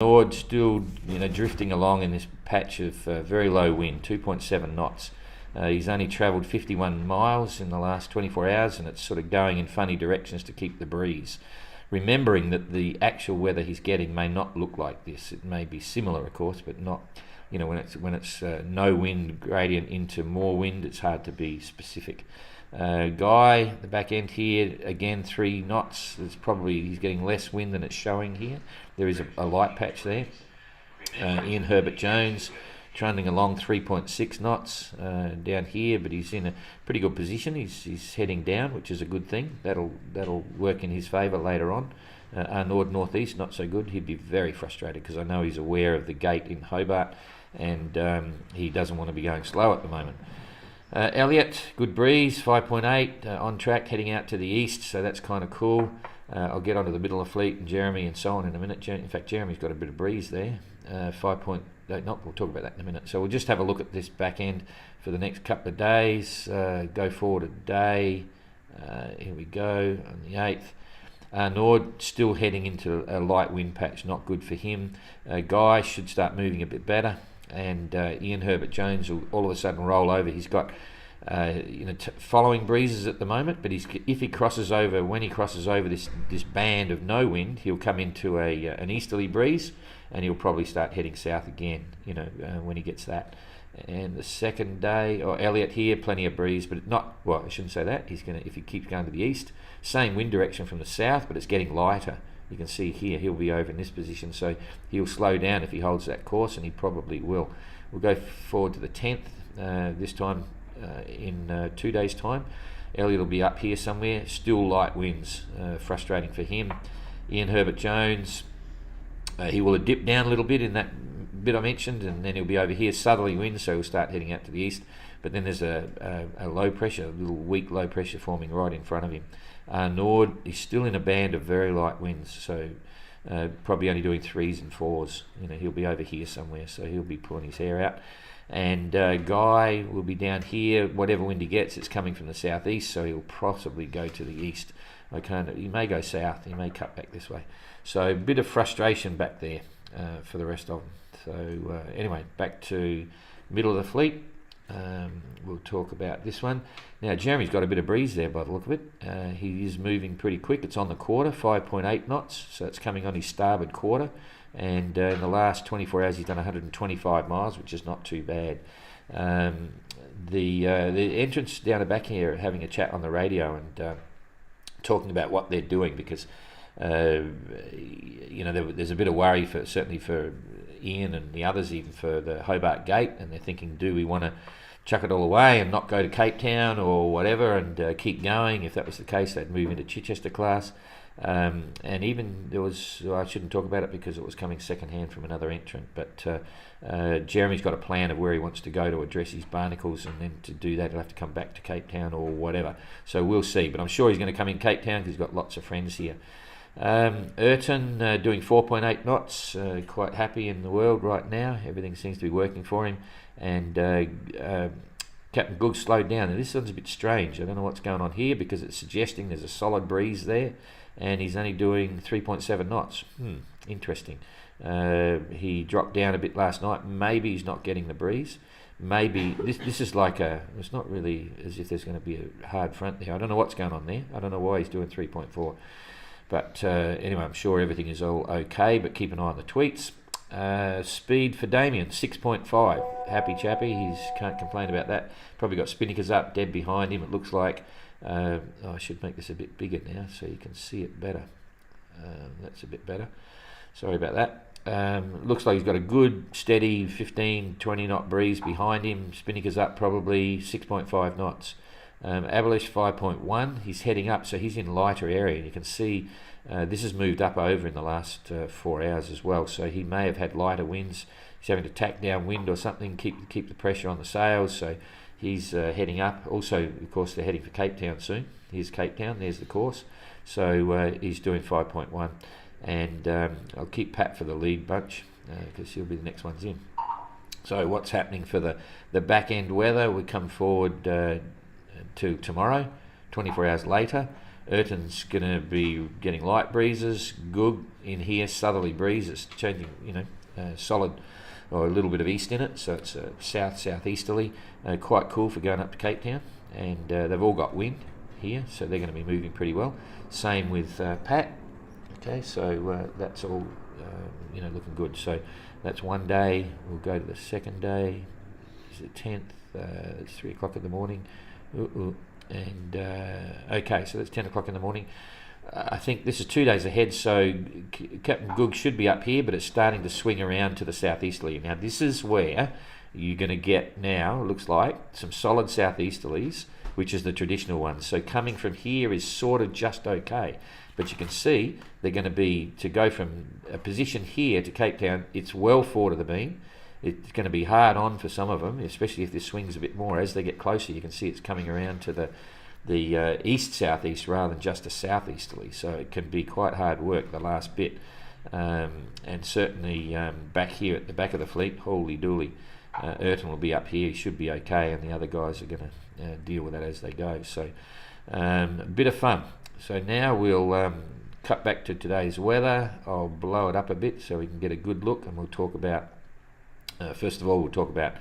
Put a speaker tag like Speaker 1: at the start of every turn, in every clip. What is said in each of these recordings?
Speaker 1: Nord still, drifting along in this patch of very low wind, 2.7 knots. He's only travelled 51 miles in the last 24 hours, and it's sort of going in funny directions to keep the breeze. Remembering that the actual weather he's getting may not look like this. It may be similar, of course, but not. When it's no wind gradient into more wind, it's hard to be specific. Guy, the back end here, again 3 knots. He's getting less wind than it's showing here. There is a light patch there. Ian Herbert Jones trundling along 3.6 knots down here, but he's in a pretty good position. He's heading down, which is a good thing. That'll work in his favour later on. Northeast, not so good. He'd be very frustrated because I know he's aware of the gate in Hobart, and he doesn't want to be going slow at the moment. Elliot, good breeze, 5.8, on track, heading out to the east, so that's kind of cool. I'll get onto the middle of fleet and Jeremy and so on in a minute. In fact, Jeremy's got a bit of breeze there. We'll talk about that in a minute. So we'll just have a look at this back end for the next couple of days. Go forward a day. Here we go, on the 8th. Nord still heading into a light wind patch, not good for him. Guy should start moving a bit better. And Ian Herbert Jones will all of a sudden roll over. He's got following breezes at the moment, but when he crosses over this band of no wind, he'll come into an easterly breeze, and he'll probably start heading south again. When he gets that. And the second day, Elliot here, plenty of breeze, but not. Well, I shouldn't say that. If he keeps going to the east, same wind direction from the south, but it's getting lighter. You can see here he'll be over in this position, so he'll slow down if he holds that course, and he probably will. We'll go forward to the 10th, this time in 2 days' time. Elliot will be up here somewhere, still light winds, frustrating for him. Ian Herbert Jones, he will dip down a little bit in that bit I mentioned, and then he'll be over here, southerly winds, so he'll start heading out to the east. But then there's a low pressure, a little weak low pressure forming right in front of him. Nord is still in a band of very light winds, so probably only doing 3s and 4s. He'll be over here somewhere, so he'll be pulling his hair out. And Guy will be down here. Whatever wind he gets, it's coming from the southeast, so he'll possibly go to the east. He may go south. He may cut back this way. So a bit of frustration back there for the rest of them. So anyway, back to middle of the fleet. We'll talk about this one. Now, Jeremy's got a bit of breeze there by the look of it. He is moving pretty quick. It's on the quarter, 5.8 knots, so it's coming on his starboard quarter. And in the last 24 hours, he's done 125 miles, which is not too bad. The entrance down the back here are having a chat on the radio and talking about what they're doing, because there's a bit of worry certainly for Ian and the others, even for the Hobart Gate, and they're thinking, do we want to chuck it all away and not go to Cape Town or whatever and keep going? If that was the case, they'd move into Chichester class. And even there was, I shouldn't talk about it because it was coming second hand from another entrant, but Jeremy's got a plan of where he wants to go to address his barnacles, and then to do that he'll have to come back to Cape Town or whatever. So we'll see, but I'm sure he's going to come in Cape Town because he's got lots of friends here. Ayrton doing 4.8 knots, quite happy in the world right now. Everything seems to be working for him. And Captain Goog slowed down. And this one's a bit strange. I don't know what's going on here, because it's suggesting there's a solid breeze there, and he's only doing 3.7 knots. Interesting. He dropped down a bit last night. Maybe he's not getting the breeze. Maybe this is like it's not really as if there's going to be a hard front there. I don't know what's going on there. I don't know why he's doing 3.4. But anyway, I'm sure everything is all okay, but keep an eye on the tweets. Speed for Damien, 6.5. Happy chappy, he can't complain about that. Probably got spinnakers up, dead behind him, it looks like. I should make this a bit bigger now so you can see it better. That's a bit better. Sorry about that. Looks like he's got a good, steady 15, 20 knot breeze behind him. Spinnakers up probably 6.5 knots. Abelish 5.1, he's heading up, so he's in lighter area. You can see this has moved up over in the last 4 hours as well, so he may have had lighter winds. He's having to tack down wind or something, keep the pressure on the sails, so he's heading up. Also, of course, they're heading for Cape Town soon. Here's Cape Town, there's the course. So he's doing 5.1, and I'll keep Pat for the lead bunch because he'll be the next ones in. So what's happening for the back end weather? We come forward to tomorrow, 24 hours later. Erton's going to be getting light breezes. Goog in here, southerly breezes, changing, solid or a little bit of east in it, so it's southeasterly. Quite cool for going up to Cape Town, and they've all got wind here, so they're going to be moving pretty well. Same with Pat. Okay, so that's all looking good. So that's one day. We'll go to the second day. It's the 10th. It's 3 o'clock in the morning. And okay, so that's 10 o'clock in the morning. I think this is 2 days ahead, so Captain Goog should be up here, but it's starting to swing around to the southeasterly. Now this is where you're going to get now, it looks like, some solid southeasterlies, which is the traditional ones. So coming from here is sort of just okay, but you can see they're going to be, to go from a position here to Cape Town, it's well forward of the beam. It's going to be hard on for some of them, especially if this swings a bit more. As they get closer, you can see it's coming around to the east-southeast rather than just a southeasterly. So it can be quite hard work, the last bit. And certainly back here at the back of the fleet, holy dooly, Erton will be up here. He should be okay, and the other guys are going to deal with that as they go. So a bit of fun. So now we'll cut back to today's weather. I'll blow it up a bit so we can get a good look, and we'll talk about first of all, we'll talk about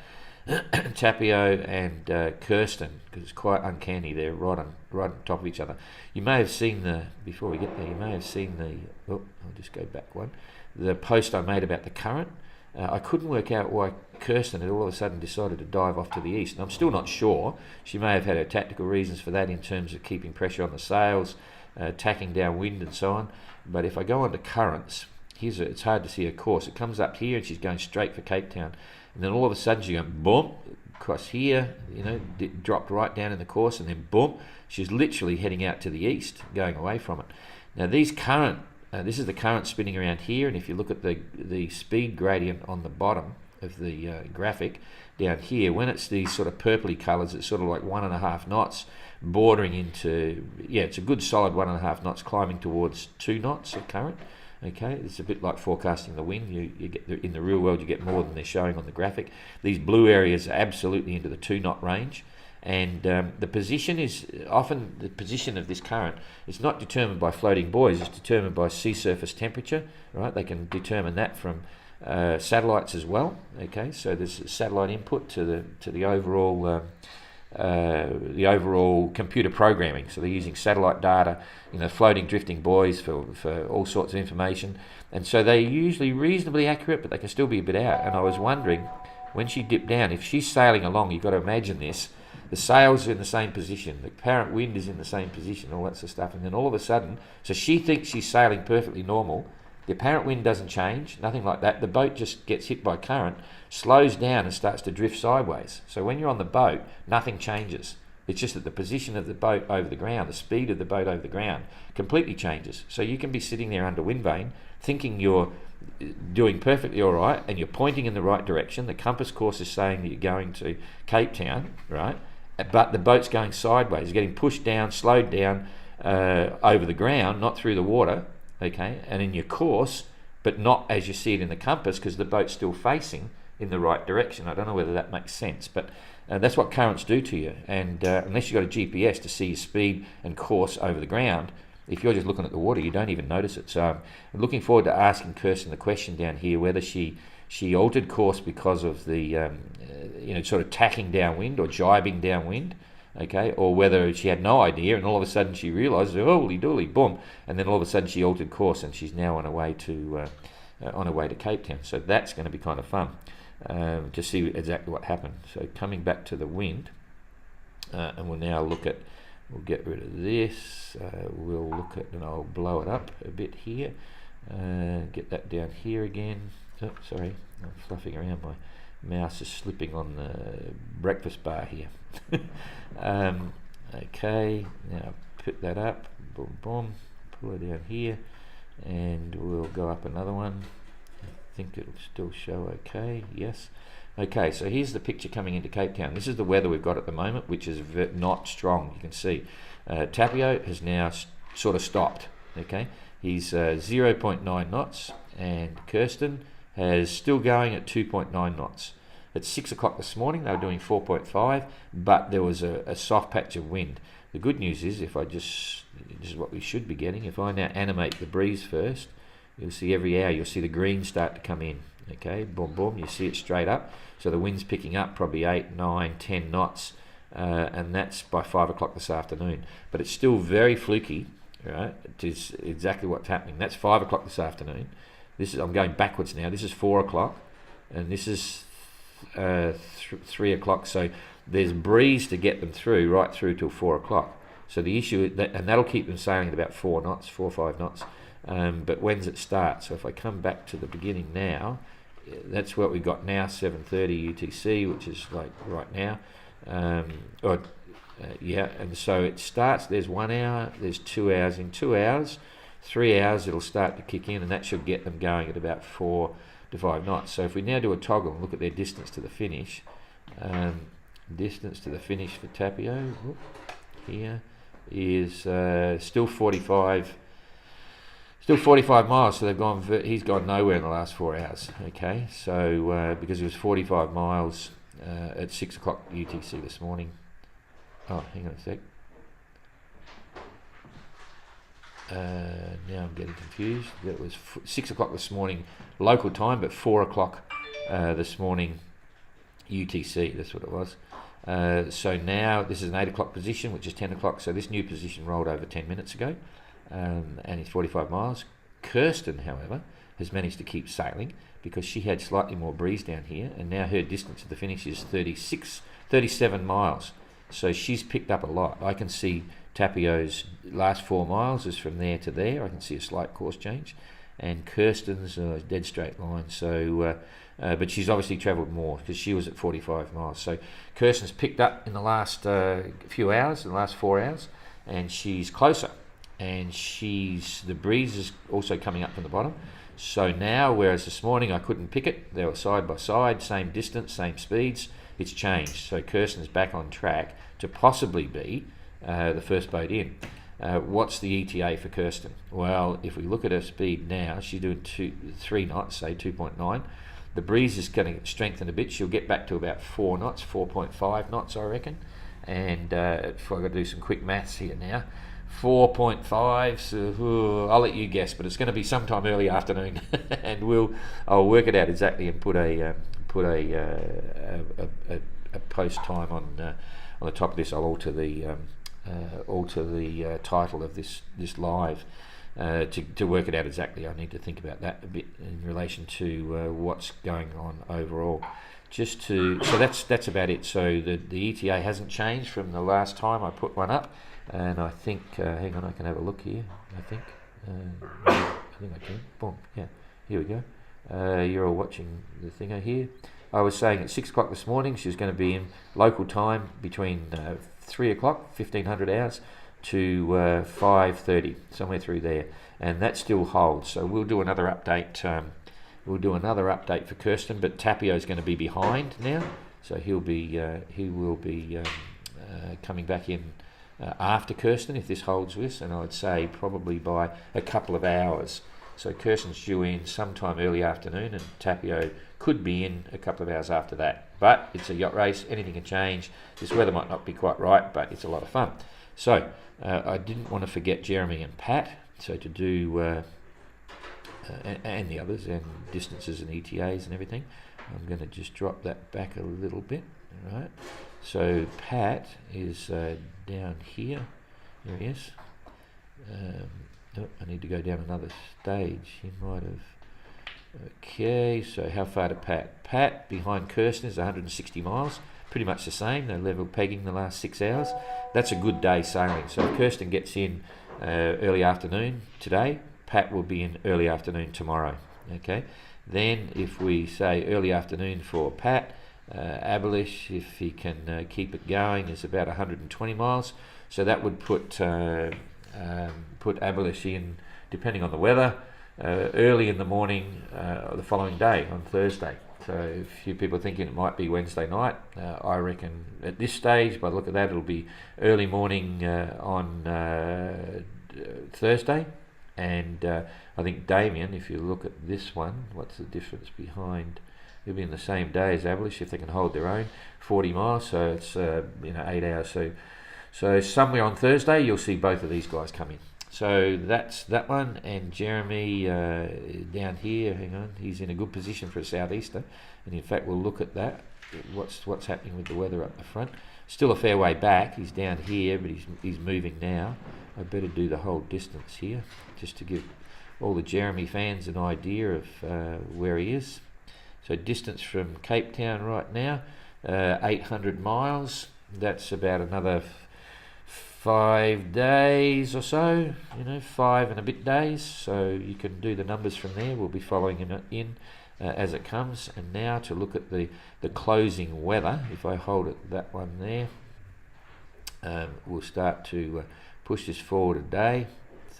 Speaker 1: Tapio and Kirsten, because it's quite uncanny. They're right on top of each other. You may have seen before we get there, you may have seen I'll just go back one, the post I made about the current. I couldn't work out why Kirsten had all of a sudden decided to dive off to the east, and I'm still not sure. She may have had her tactical reasons for that in terms of keeping pressure on the sails, tacking downwind and so on. But if I go on to currents, it's hard to see her course. It comes up here and she's going straight for Cape Town, and then all of a sudden she goes boom across here, dropped right down in the course, and then boom, she's literally heading out to the east, going away from it. Now these current, this is the current spinning around here, and if you look at the speed gradient on the bottom of the graphic down here, when it's these sort of purpley colours, it's sort of like 1.5 knots, bordering into, it's a good solid 1.5 knots, climbing towards 2 knots of current. Okay, it's a bit like forecasting the wind. You get in the real world, you get more than they're showing on the graphic. These blue areas are absolutely into the 2 knot range, and the position is often the position of this current. It's not determined by floating buoys. It's determined by sea surface temperature. Right, they can determine that from satellites as well. Okay, so there's satellite input to the overall. The overall computer programming. So they're using satellite data, floating, drifting buoys for all sorts of information, and so they're usually reasonably accurate, but they can still be a bit out. And I was wondering, when she dipped down, if she's sailing along, you've got to imagine this, the sails are in the same position, the apparent wind is in the same position, all that sort of stuff, and then all of a sudden, so she thinks she's sailing perfectly normal, the apparent wind doesn't change, nothing like that. The boat just gets hit by current, slows down and starts to drift sideways. So when you're on the boat, nothing changes. It's just that the position of the boat over the ground, the speed of the boat over the ground, completely changes. So you can be sitting there under wind vane, thinking you're doing perfectly all right, and you're pointing in the right direction. The compass course is saying that you're going to Cape Town, right? But the boat's going sideways, getting pushed down, slowed down over the ground, not through the water. Okay, and in your course, but not as you see it in the compass, because the boat's still facing in the right direction. I don't know whether that makes sense, but that's what currents do to you. And unless you've got a GPS to see your speed and course over the ground, if you're just looking at the water, you don't even notice it. So I'm looking forward to asking Kirsten the question down here, whether she altered course because of the sort of tacking downwind or jibing downwind. Okay, or whether she had no idea, and all of a sudden she realised, holy dooly, boom, and then all of a sudden she altered course, and she's now on her way to Cape Town. So that's going to be kind of fun to see exactly what happened. So coming back to the wind, and we'll now we'll get rid of this. We'll look at, and I'll blow it up a bit here. Get that down here again. Oh, sorry, I'm fluffing around. My mouse is slipping on the breakfast bar here. Okay, now put that up, boom, boom, pull it down here, and we'll go up another one. I think it'll still show okay, yes. Okay, so here's the picture coming into Cape Town. This is the weather we've got at the moment, which is not strong. You can see Tapio has now sort of stopped. Okay, he's 0.9 knots, and Kirsten is still going at 2.9 knots. At 6 o'clock this morning, they were doing 4.5, but there was a soft patch of wind. The good news is, this is what we should be getting. If I now animate the breeze first, you'll see every hour, you'll see the green start to come in. Okay, boom, boom, you see it straight up. So the wind's picking up probably 8, 9, 10 knots, and that's by 5 o'clock this afternoon. But it's still very fluky, right? It is exactly what's happening. That's 5 o'clock this afternoon. I'm going backwards now. This is 4 o'clock, and this is 3 o'clock. So there's breeze to get them through, right through till 4 o'clock. So the issue is that, and that'll keep them sailing at about 4 knots, 4 or 5 knots. But when's it start? So if I come back to the beginning now, that's what we've got now, 7:30 UTC, which is like right now. Yeah, and so it starts, there's 1 hour, there's 2 hours. In 2 hours, 3 hours, it'll start to kick in, and that should get them going at about 4 to 5 knots. So if we now do a toggle and look at their distance to the finish, distance to the finish for Tapio here is still 45 miles. So he's gone nowhere in the last 4 hours. Okay, so because it was 45 miles at 6 o'clock UTC this morning. Oh, hang on a sec. Now I'm getting confused. It was 6 o'clock this morning local time, but 4 o'clock this morning UTC. That's what it was. So now this is an 8 o'clock position, which is 10 o'clock. So this new position rolled over 10 minutes ago, and it's 45 miles. Kirsten, however, has managed to keep sailing because she had slightly more breeze down here, and now her distance to the finish is 37 miles. So she's picked up a lot. I can see Tapio's last 4 miles is from there to there. I can see a slight course change, and Kirsten's dead straight line. So, but she's obviously travelled more because she was at 45 miles. So Kirsten's picked up in the last few hours, in the last 4 hours, and she's closer. And the breeze is also coming up from the bottom. So now, whereas this morning I couldn't pick it, they were side by side, same distance, same speeds, it's changed. So Kirsten's back on track to possibly be the first boat in. What's the ETA for Kirsten? Well, if we look at her speed now, she's doing 3 knots, say 2.9. The breeze is going to strengthen a bit. She'll get back to about 4 knots, 4.5 knots, I reckon. And if I've got to do some quick maths here now, 4.5, so I'll let you guess, but it's going to be sometime early afternoon, and I'll work it out exactly and put a post time on the top of this. I'll alter the title of this live to work it out exactly. I need to think about that a bit in relation to what's going on overall. So that's about it. So the ETA hasn't changed from the last time I put one up. And I think, hang on, I can have a look here. I think I can. Boom, yeah, here we go. You're all watching the thing here. I was saying at 6 o'clock this morning she was going to be in local time between 3 o'clock, 1500 hours, to 5:30, somewhere through there, and that still holds. So we'll do another update. For Kirsten, but Tapio's going to be behind now, so he will be coming back in after Kirsten if this holds with, and I'd say probably by a couple of hours. So Kirsten's due in sometime early afternoon, and Tapio could be in a couple of hours after that. But it's a yacht race, anything can change. This weather might not be quite right, but it's a lot of fun. So I didn't want to forget Jeremy and Pat, so to do and the others, and distances and ETAs and everything. I'm going to just drop that back a little bit. All right. So Pat is down here. There he is. I need to go down another stage. He might have. Okay, so how far to Pat? Pat behind Kirsten is 160 miles. Pretty much the same. They're level pegging the last 6 hours. That's a good day sailing. So if Kirsten gets in early afternoon today, Pat will be in early afternoon tomorrow. Okay. Then if we say early afternoon for Pat, Abelish, if he can keep it going, is about 120 miles. So that would put Abelish in, depending on the weather, early in the morning the following day on Thursday. So a few people are thinking it might be Wednesday night. I reckon at this stage, by the look of that, it'll be early morning on Thursday. And I think Damien, if you look at this one, what's the difference behind? He'll be in the same day as Abelish if they can hold their own, 40 miles. So it's 8 hours. So somewhere on Thursday you'll see both of these guys come in. So that's that one, and Jeremy down here, hang on, he's in a good position for a southeaster, and in fact we'll look at that, what's happening with the weather up the front. Still a fair way back, he's down here, but he's moving now. I better do the whole distance here, just to give all the Jeremy fans an idea of where he is. So distance from Cape Town right now, 800 miles, that's about another 5 days or so, 5 and a bit days, so you can do the numbers from there. We'll be following him in as it comes. And now to look at the closing weather, if I hold it, that one there, we'll start to push this forward a day.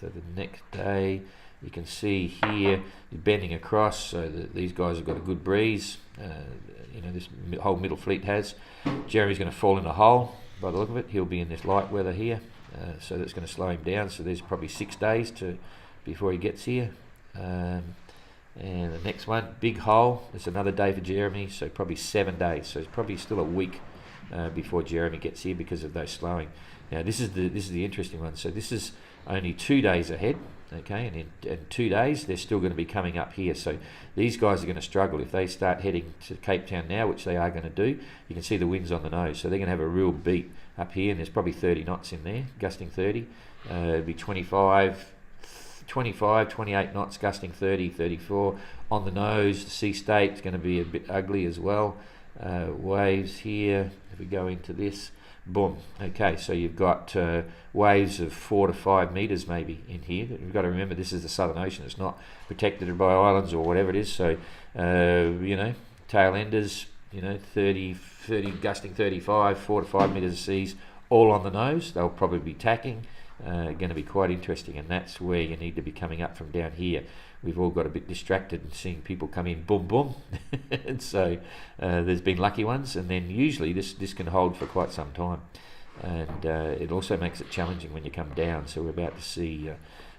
Speaker 1: So the next day, you can see here, you're bending across, so that these guys have got a good breeze. This whole middle fleet has. Jeremy's going to fall in a hole. By the look of it, he'll be in this light weather here, so that's going to slow him down. So there's probably 6 days before he gets here. And the next one, big hole, it's another day for Jeremy, so probably 7 days. So it's probably still a week before Jeremy gets here because of those slowing. Now this is the interesting one. So this is only 2 days ahead. Okay, and in 2 days they're still going to be coming up here, so these guys are going to struggle if they start heading to Cape Town now, which they are going to do. You can see the winds on the nose, so they're going to have a real beat up here, and there's probably 30 knots in there, gusting 30. It'll be 25, 28 knots, gusting 30, 34 on the nose. The sea state is going to be a bit ugly as well. Waves here, if we go into this, boom. Okay, so you've got waves of 4 to 5 meters maybe in here. You've got to remember this is the Southern Ocean. It's not protected by islands or whatever it is. So tail enders, 30 gusting 35, 4 to 5 meters of seas, all on the nose. They'll probably be tacking. Going to be quite interesting, and that's where you need to be coming up from down here. We've all got a bit distracted and seeing people come in, boom, boom. And so there's been lucky ones, and then usually this can hold for quite some time. And it also makes it challenging when you come down. So we're about to see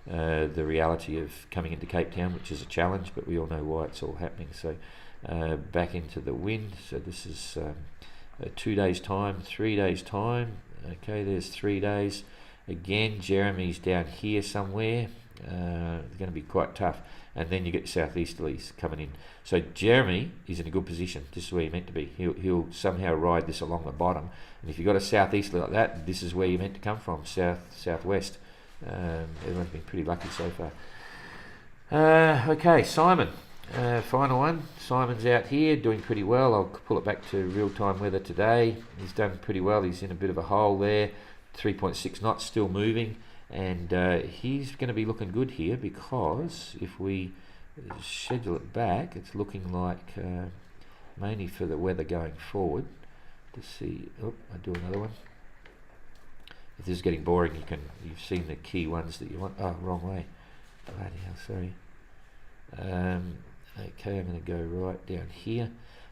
Speaker 1: the reality of coming into Cape Town, which is a challenge, but we all know why it's all happening. So back into the wind. So this is 2 days time, 3 days time. Okay, there's 3 days. Again, Jeremy's down here somewhere. It's going to be quite tough. And then you get southeasterlies coming in. So Jeremy is in a good position. This is where you're meant to be. He'll somehow ride this along the bottom. And if you've got a southeasterly like that, this is where you're meant to come from, southwest. Everyone's been pretty lucky so far. Okay, Simon. Final one. Simon's out here doing pretty well. I'll pull it back to real-time weather today. He's done pretty well. He's in a bit of a hole there. 3.6 knots, still moving, and he's going to be looking good here, because if we schedule it back, it's looking like mainly for the weather going forward. To see, I do another one. If this is getting boring, you've seen the key ones that you want. Oh, wrong way. Bloody hell, sorry. Okay, I'm going to go right down here.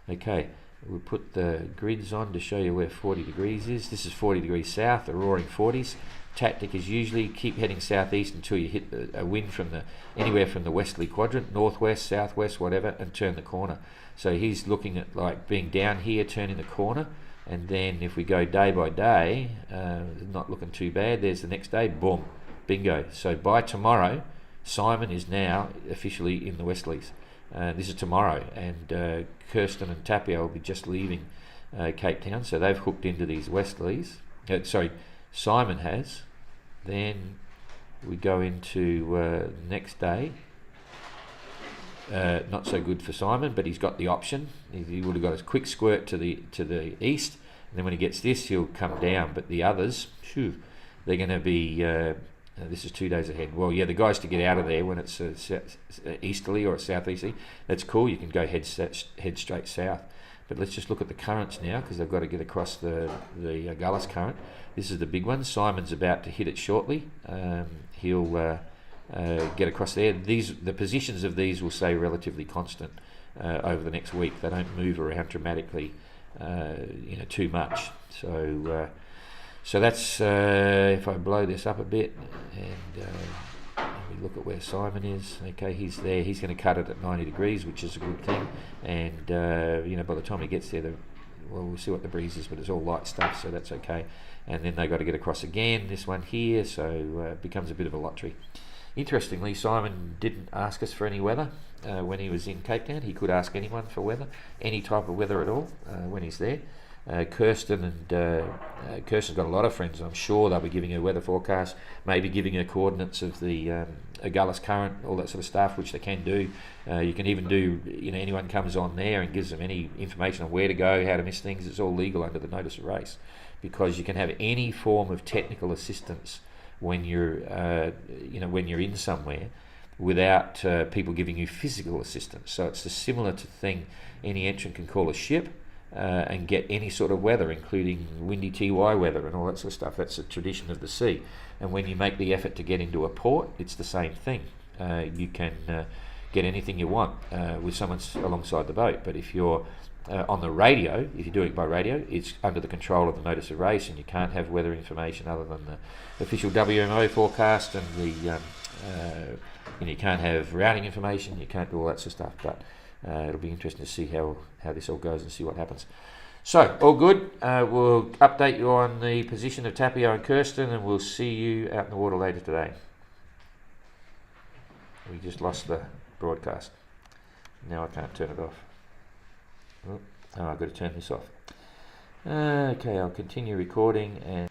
Speaker 1: Okay. We'll put the grids on to show you where 40 degrees is. This is 40 degrees south, the roaring 40s. Tactic is usually keep heading southeast until you hit a wind from anywhere from the westerly quadrant, northwest, southwest, whatever, and turn the corner. So he's looking at like being down here, turning the corner, and then if we go day by day, not looking too bad. There's the next day, boom, bingo. So by tomorrow, Simon is now officially in the westerlies. This is tomorrow, and Kirsten and Tapio will be just leaving Cape Town, so they've hooked into these westerlies. Simon has. Then we go into next day. Not so good for Simon, but he's got the option. He would have got a quick squirt to the east, and then when he gets this, he'll come down. But the others, they're going to be. This is 2 days ahead. Well, yeah, the guys to get out of there when it's easterly or southeasterly, that's cool. You can go head straight south. But let's just look at the currents now, because they've got to get across the Gullis current. This is the big one. Simon's about to hit it shortly. He'll get across there. The positions of these will stay relatively constant over the next week. They don't move around dramatically, too much. So that's, if I blow this up a bit, and we look at where Simon is. Okay, he's there. He's going to cut it at 90 degrees, which is a good thing. And by the time he gets there, well, we'll see what the breeze is, but it's all light stuff, so that's okay. And then they got to get across again, this one here, so it becomes a bit of a lottery. Interestingly, Simon didn't ask us for any weather when he was in Cape Town. He could ask anyone for weather, any type of weather at all, when he's there. Kirsten's got a lot of friends. I'm sure they'll be giving her weather forecast, maybe giving her coordinates of the Agulhas current, all that sort of stuff, which they can do. You can even do, anyone comes on there and gives them any information on where to go, how to miss things. It's all legal under the notice of race, because you can have any form of technical assistance when you're, when you're in somewhere, without people giving you physical assistance. So it's a similar to thing. Any entrant can call a ship and get any sort of weather, including windy TY weather and all that sort of stuff. That's a tradition of the sea. And when you make the effort to get into a port, it's the same thing. You can get anything you want with someone alongside the boat. But if you're on the radio, if you're doing it by radio, it's under the control of the notice of race, and you can't have weather information other than the official WMO forecast, and you can't have routing information, you can't do all that sort of stuff. But it'll be interesting to see how this all goes and see what happens. So, all good. We'll update you on the position of Tapio and Kirsten, and we'll see you out in the water later today. We just lost the broadcast. Now I can't turn it off. Oh, I've got to turn this off. Okay, I'll continue recording and